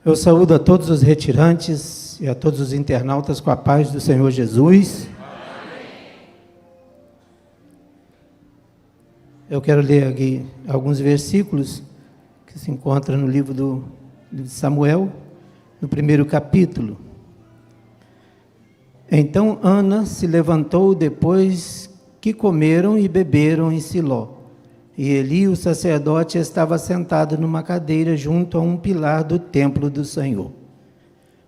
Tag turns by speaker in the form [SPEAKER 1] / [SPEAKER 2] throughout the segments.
[SPEAKER 1] Eu saúdo a todos os retirantes e a todos os internautas com a paz do Senhor Jesus. Amém. Eu quero ler aqui alguns versículos que se encontram no livro de Samuel, no primeiro capítulo. Então Ana se levantou depois que comeram e beberam em Siló. E Eli, o sacerdote, estava sentado numa cadeira junto a um pilar do templo do Senhor.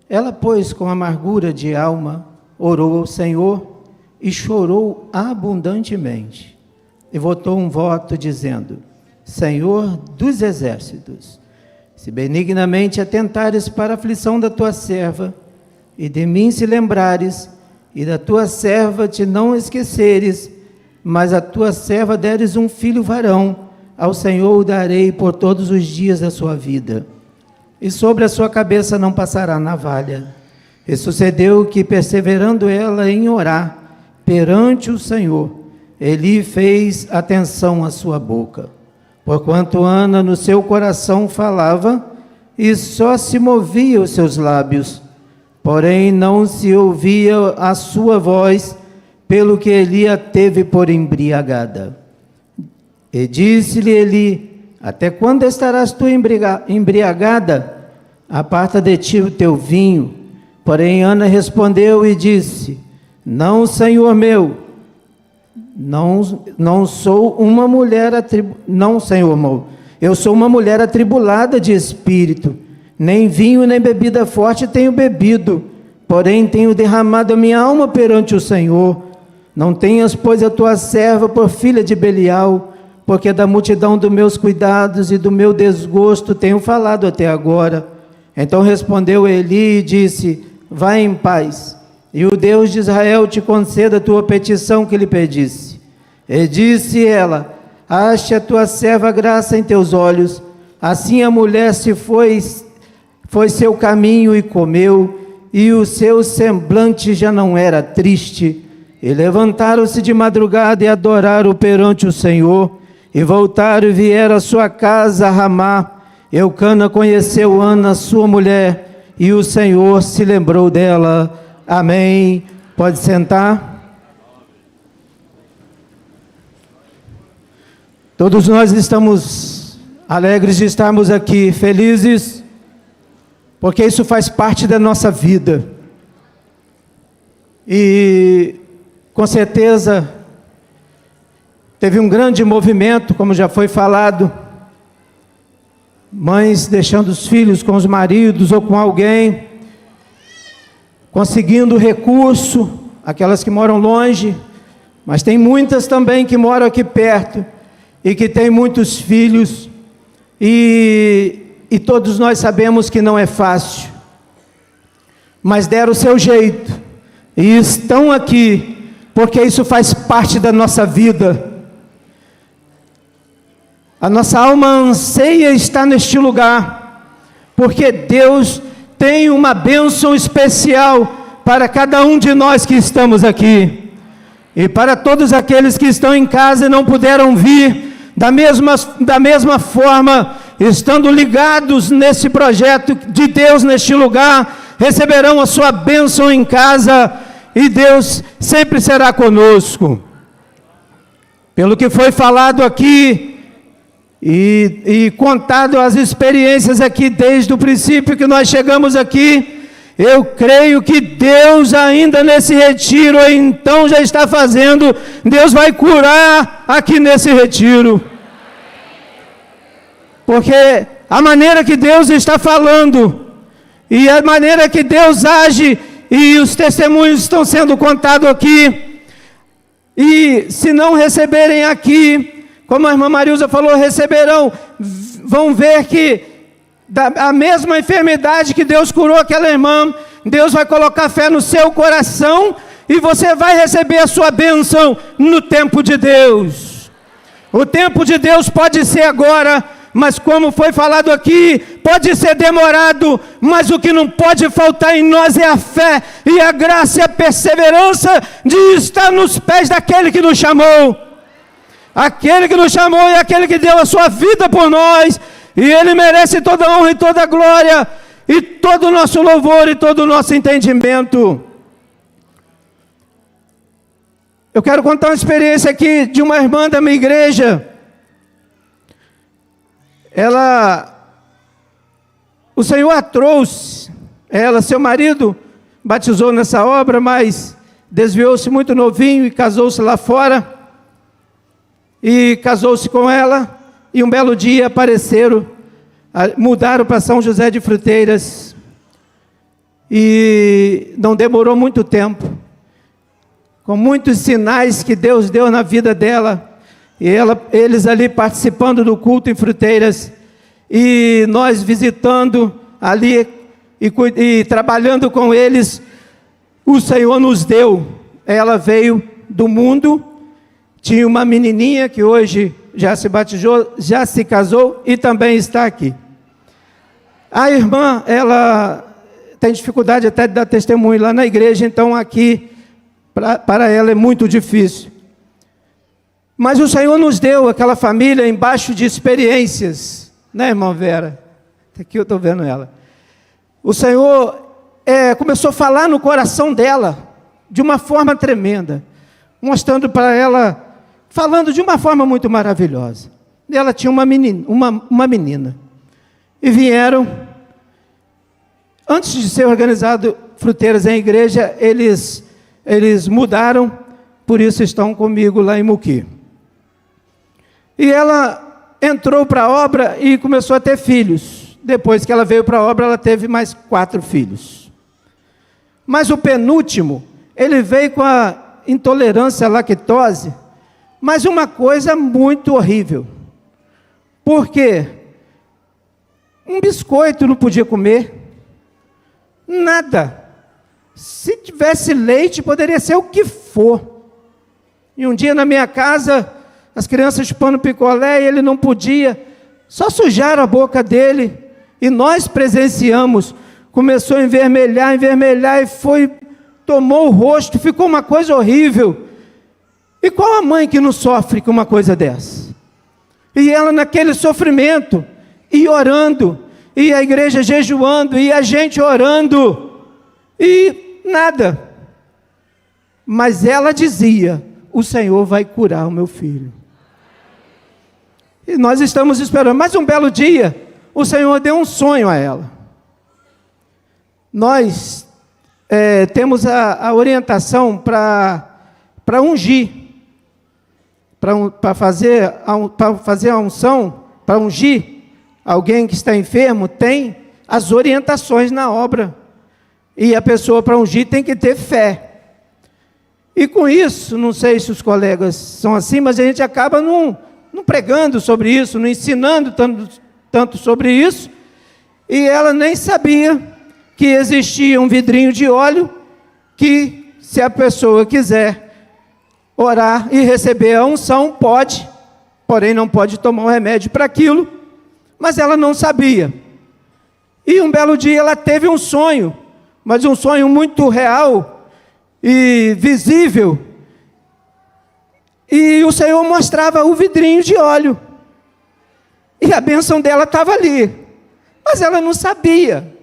[SPEAKER 1] Ela, pois, com amargura de alma, orou ao Senhor e chorou abundantemente. E votou um voto, dizendo: Senhor dos exércitos, se benignamente atentares para a aflição da tua serva, e de mim se lembrares, e da tua serva te não esqueceres, mas a tua serva deres um filho varão, ao Senhor o darei por todos os dias da sua vida, e sobre a sua cabeça não passará navalha. E sucedeu que, perseverando ela em orar perante o Senhor, Eli fez atenção à sua boca, porquanto Ana no seu coração falava, e só se movia os seus lábios, porém não se ouvia a sua voz, pelo que Eli a teve por embriagada. E disse-lhe Eli: até quando estarás tu embriagada? Aparta de ti o teu vinho. Porém Ana respondeu e disse: não, Senhor meu, não sou uma mulher não, Senhor meu, eu sou uma mulher atribulada de espírito, nem vinho nem bebida forte tenho bebido, porém tenho derramado a minha alma perante o Senhor. Não tenhas, pois, a tua serva por filha de Belial, porque da multidão dos meus cuidados e do meu desgosto tenho falado até agora. Então respondeu Eli e disse: vai em paz, e o Deus de Israel te conceda a tua petição que lhe pedisse. E disse ela: ache a tua serva graça em teus olhos. Assim a mulher se foi seu caminho e comeu, e o seu semblante já não era triste. E levantaram-se de madrugada e adoraram perante o Senhor, e voltaram e vieram à sua casa a Ramá. Eucana conheceu Ana, sua mulher, e o Senhor se lembrou dela. Amém. Pode sentar. Todos nós estamos alegres de estarmos aqui, felizes, porque isso faz parte da nossa vida. E com certeza teve um grande movimento, como já foi falado, mães deixando os filhos com os maridos ou com alguém, conseguindo recurso, aquelas que moram longe, mas tem muitas também que moram aqui perto e que têm muitos filhos, e todos nós sabemos que não é fácil, mas deram o seu jeito e estão aqui, porque isso faz parte da nossa vida. A nossa alma anseia estar neste lugar, porque Deus tem uma bênção especial para cada um de nós que estamos aqui, e para todos aqueles que estão em casa e não puderam vir, da mesma forma, estando ligados nesse projeto de Deus neste lugar, receberão a sua bênção em casa, e Deus sempre será conosco. Pelo que foi falado aqui, e contado as experiências aqui, desde o princípio que nós chegamos aqui, eu creio que Deus ainda nesse retiro, ou então já está fazendo, Deus vai curar aqui nesse retiro. Porque a maneira que Deus está falando, e a maneira que Deus age, e os testemunhos estão sendo contados aqui, e se não receberem aqui, como a irmã Marilza falou, receberão, vão ver que a mesma enfermidade que Deus curou aquela irmã, Deus vai colocar fé no seu coração, e você vai receber a sua bênção no tempo de Deus. O tempo de Deus pode ser agora, mas como foi falado aqui, pode ser demorado, mas o que não pode faltar em nós é a fé, e a graça e a perseverança de estar nos pés daquele que nos chamou. Aquele que nos chamou é aquele que deu a sua vida por nós, e Ele merece toda a honra e toda a glória. e todo o nosso louvor e todo o nosso entendimento. Eu quero contar uma experiência aqui de uma irmã da minha igreja. O Senhor a trouxe, seu marido batizou nessa obra, mas desviou-se muito novinho e casou-se lá fora. E casou-se com ela, e um belo dia apareceram, mudaram para São José de Fruteiras, e não demorou muito tempo, com muitos sinais que Deus deu na vida dela, e eles ali participando do culto em Fruteiras, e nós visitando ali, e trabalhando com eles, o Senhor nos deu. Ela veio do mundo, tinha uma menininha que hoje já se batizou, já se casou e também está aqui. A irmã, ela tem dificuldade até de dar testemunho lá na igreja, então aqui, para ela é muito difícil. Mas o Senhor nos deu aquela família embaixo de experiências, né, irmã Vera? Aqui eu estou vendo ela. O Senhor começou a falar no coração dela, de uma forma tremenda, mostrando para ela, falando de uma forma muito maravilhosa. E ela tinha uma menina. E vieram, antes de ser organizado Fruteiras em igreja, eles mudaram, por isso estão comigo lá em Muqui. E ela entrou para a obra e começou a ter filhos. Depois que ela veio para a obra, ela teve mais 4 filhos. Mas o penúltimo, ele veio com a intolerância à lactose, mas uma coisa muito horrível. Por quê? Um biscoito não podia comer, nada. Se tivesse leite, poderia ser o que for. E um dia na minha casa, as crianças chupando picolé, e ele não podia, só sujaram a boca dele, e nós presenciamos, começou a envermelhar, e tomou o rosto, ficou uma coisa horrível. E qual a mãe que não sofre com uma coisa dessa? E ela naquele sofrimento, e orando, e a igreja jejuando, e a gente orando, e nada. Mas ela dizia, o Senhor vai curar o meu filho. E nós estamos esperando. Mas um belo dia, o Senhor deu um sonho a ela. Nós temos a orientação para ungir, para fazer a unção, para ungir alguém que está enfermo, tem as orientações na obra. E a pessoa para ungir tem que ter fé. E com isso, não sei se os colegas são assim, mas a gente acaba não pregando sobre isso, não ensinando tanto sobre isso. E ela nem sabia que existia um vidrinho de óleo, que se a pessoa quiser orar e receber a unção, pode, porém não pode tomar um remédio para aquilo, mas ela não sabia. E um belo dia ela teve um sonho, mas um sonho muito real e visível, e o Senhor mostrava o vidrinho de óleo, e a bênção dela estava ali, mas ela não sabia.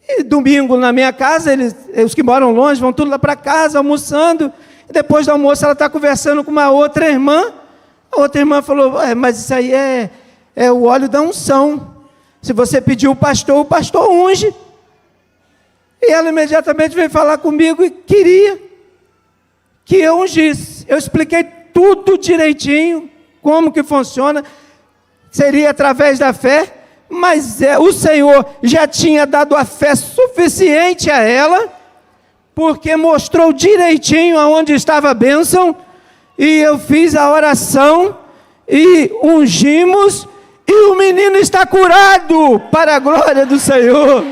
[SPEAKER 1] E domingo na minha casa, os que moram longe vão tudo lá para casa, almoçando, e depois do almoço ela está conversando com uma outra irmã, a outra irmã falou, mas isso aí é o óleo da unção, se você pedir o pastor unge. E ela imediatamente veio falar comigo e queria que eu ungisse. Eu expliquei tudo direitinho, como que funciona, seria através da fé, mas o Senhor já tinha dado a fé suficiente a ela, porque mostrou direitinho aonde estava a bênção, e eu fiz a oração, e ungimos, e o menino está curado, para a glória do Senhor.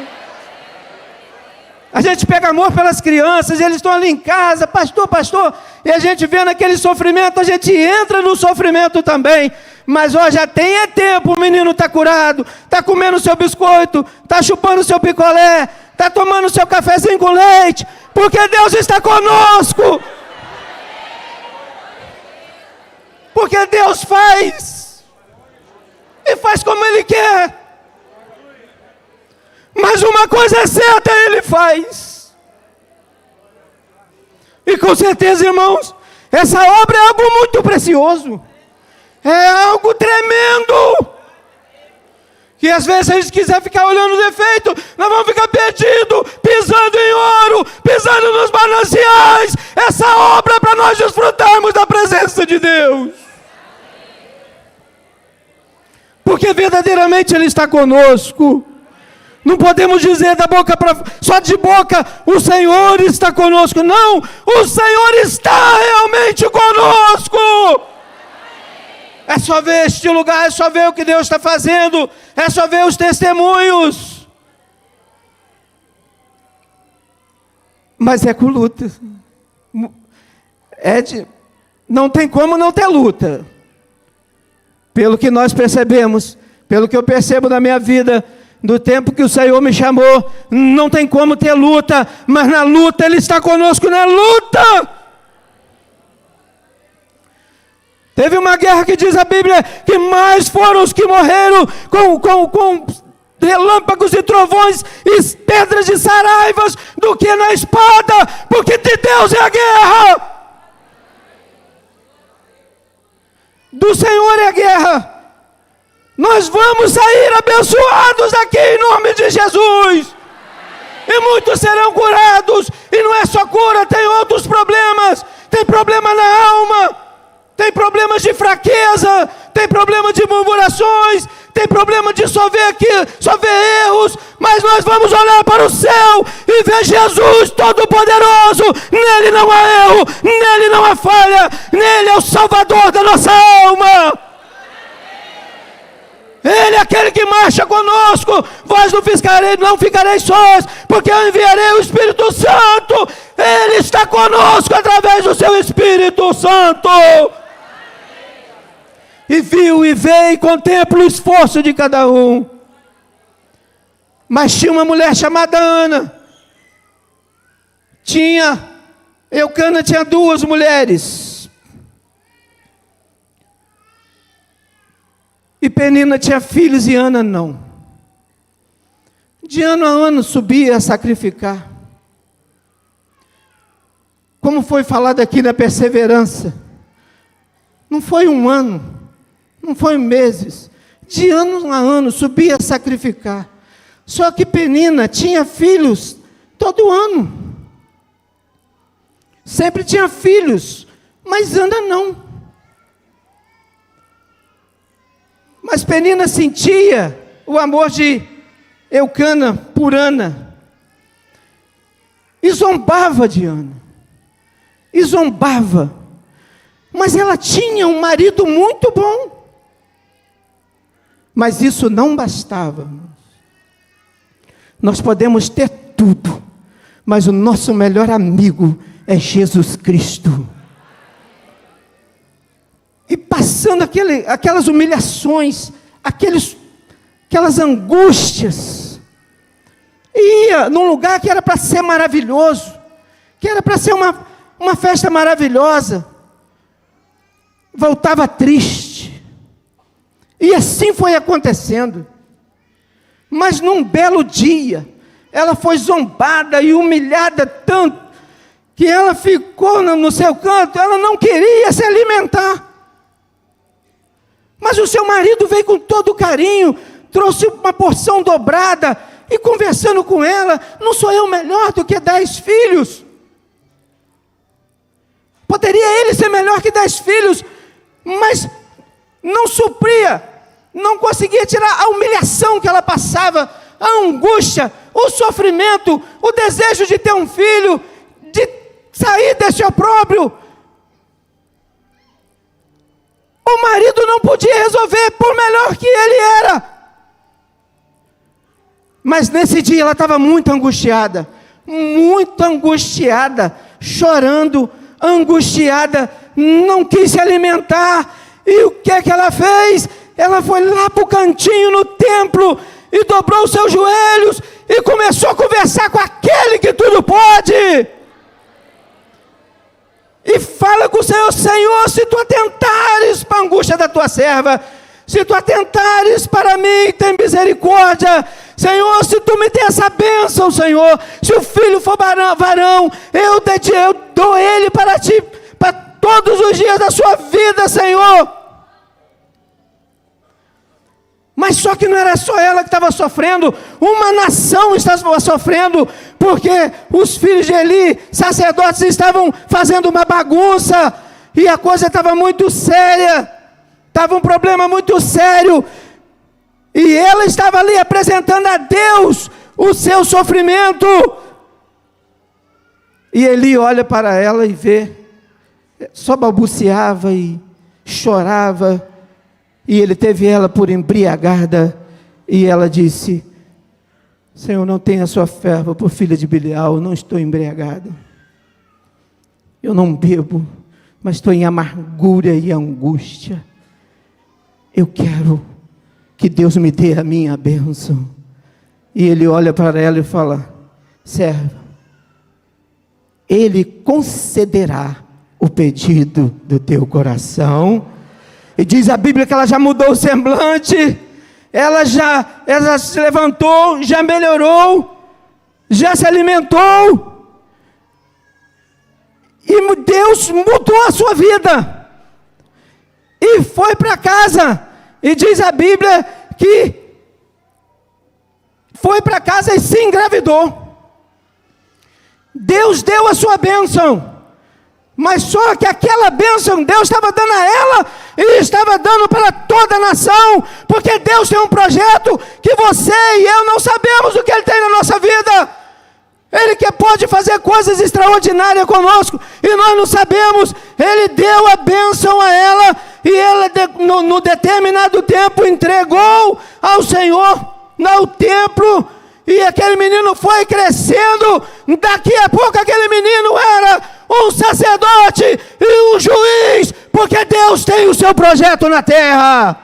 [SPEAKER 1] A gente pega amor pelas crianças, eles estão ali em casa, pastor, e a gente vê naquele sofrimento, a gente entra no sofrimento também, mas já tem tempo, o menino está curado, está comendo o seu biscoito, está chupando o seu picolé, está tomando o seu cafezinho com leite, porque Deus está conosco, porque Deus faz, e faz como Ele quer. mas uma coisa é certa, Ele faz. E com certeza, irmãos, essa obra é algo muito precioso. É algo tremendo. Que às vezes a gente quiser ficar olhando o defeito, nós vamos ficar perdidos, pisando em ouro, pisando nos mananciais. Essa obra é para nós desfrutarmos da presença de Deus. Porque verdadeiramente Ele está conosco. Não podemos dizer da boca para só de boca, o Senhor está conosco. Não, o Senhor está realmente conosco. É só ver este lugar, é só ver o que Deus está fazendo, é só ver os testemunhos. Mas é com luta. Não tem como não ter luta. Pelo que nós percebemos, pelo que eu percebo na minha vida, do tempo que o Senhor me chamou, não tem como ter luta, mas na luta Ele está conosco na luta. Teve uma guerra que diz a Bíblia que mais foram os que morreram com relâmpagos e trovões e pedras de saraivas do que na espada, porque de Deus é a guerra. Do Senhor é a guerra. Nós vamos sair abençoados daqui em nome de Jesus. E muitos serão curados. E não é só cura, tem outros problemas. Tem problema na alma. Tem problemas de fraqueza. Tem problema de murmurações. Tem problema de só ver erros. Mas nós vamos olhar para o céu e ver Jesus Todo-Poderoso. Nele não há erro. Nele não há falha. Nele é o Salvador da nossa alma. Ele é aquele que marcha conosco. Vós não ficareis sós, porque eu enviarei o Espírito Santo. Ele está conosco através do seu Espírito Santo. E viu e vê e contempla o esforço de cada um. Mas tinha uma mulher chamada Ana. Eucana tinha 2 mulheres. E Penina tinha filhos e Ana não. De ano a ano subia a sacrificar. Como foi falado aqui na perseverança. Não foi um ano. Não foi meses. De ano a ano subia a sacrificar. Só que Penina tinha filhos todo ano. Sempre tinha filhos. Mas Ana não. Mas Penina sentia o amor de Eucana por Ana. E zombava de Ana. E zombava. Mas ela tinha um marido muito bom. Mas isso não bastava. Nós podemos ter tudo. Mas o nosso melhor amigo é Jesus Cristo. E passando aquelas humilhações, aquelas angústias, ia num lugar que era para ser maravilhoso, que era para ser uma festa maravilhosa, voltava triste, e assim foi acontecendo. Mas num belo dia, ela foi zombada e humilhada tanto, que ela ficou no seu canto, ela não queria se alimentar. Mas o seu marido veio com todo carinho, trouxe uma porção dobrada, e conversando com ela, não sou eu melhor do que 10 filhos? Poderia ele ser melhor que 10 filhos, mas não supria, não conseguia tirar a humilhação que ela passava, a angústia, o sofrimento, o desejo de ter um filho, de sair desse opróbrio. O marido não podia resolver, por melhor que ele era. Mas nesse dia ela estava muito angustiada, chorando, angustiada, não quis se alimentar. E o que é que ela fez? Ela foi lá para o cantinho no templo e dobrou os seus joelhos e começou a conversar com aquele que tudo pode. E fala com o Senhor: Senhor, se tu atentares para a angústia da tua serva, se tu atentares para mim, tem misericórdia. Senhor, se tu me der essa bênção, Senhor, se o filho for varão, eu dou ele para ti, para todos os dias da sua vida, Senhor. Mas só que não era só ela que estava sofrendo, uma nação estava sofrendo, porque os filhos de Eli, sacerdotes, estavam fazendo uma bagunça, e a coisa estava muito séria, estava um problema muito sério, e ela estava ali apresentando a Deus o seu sofrimento, e Eli olha para ela e vê, só balbuciava e chorava, e ele teve ela por embriagada, e ela disse: Senhor, não tenha sua fé por filha de Belial, eu não estou embriagada, eu não bebo, mas estou em amargura e angústia, eu quero que Deus me dê a minha bênção. E ele olha para ela e fala: serva, Ele concederá o pedido do teu coração. E diz a Bíblia que ela já mudou o semblante, ela se levantou, já melhorou, já se alimentou, e Deus mudou a sua vida, e foi para casa, e diz a Bíblia que foi para casa e se engravidou. Deus deu a sua bênção, mas só que aquela bênção Deus estava dando a ela, e estava dando para toda a nação, porque Deus tem um projeto, que você e eu não sabemos o que Ele tem na nossa vida, Ele que pode fazer coisas extraordinárias conosco, e nós não sabemos. Ele deu a bênção a ela, e ela no determinado tempo entregou ao Senhor, no templo, e aquele menino foi crescendo. Daqui a pouco aquele menino era um sacerdote e um juiz, porque Deus tem o seu projeto na terra,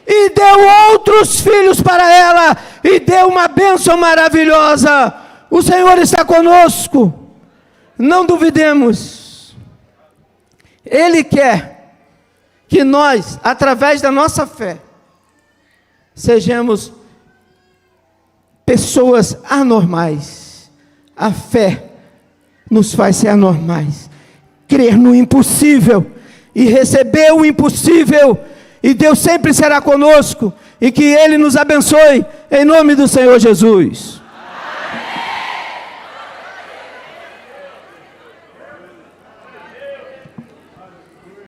[SPEAKER 1] e deu outros filhos para ela, e deu uma bênção maravilhosa. O Senhor está conosco, não duvidemos. Ele quer que nós, através da nossa fé, sejamos pessoas anormais. A fé nos faz ser anormais, crer no impossível e receber o impossível, e Deus sempre será conosco, e que Ele nos abençoe, em nome do Senhor Jesus.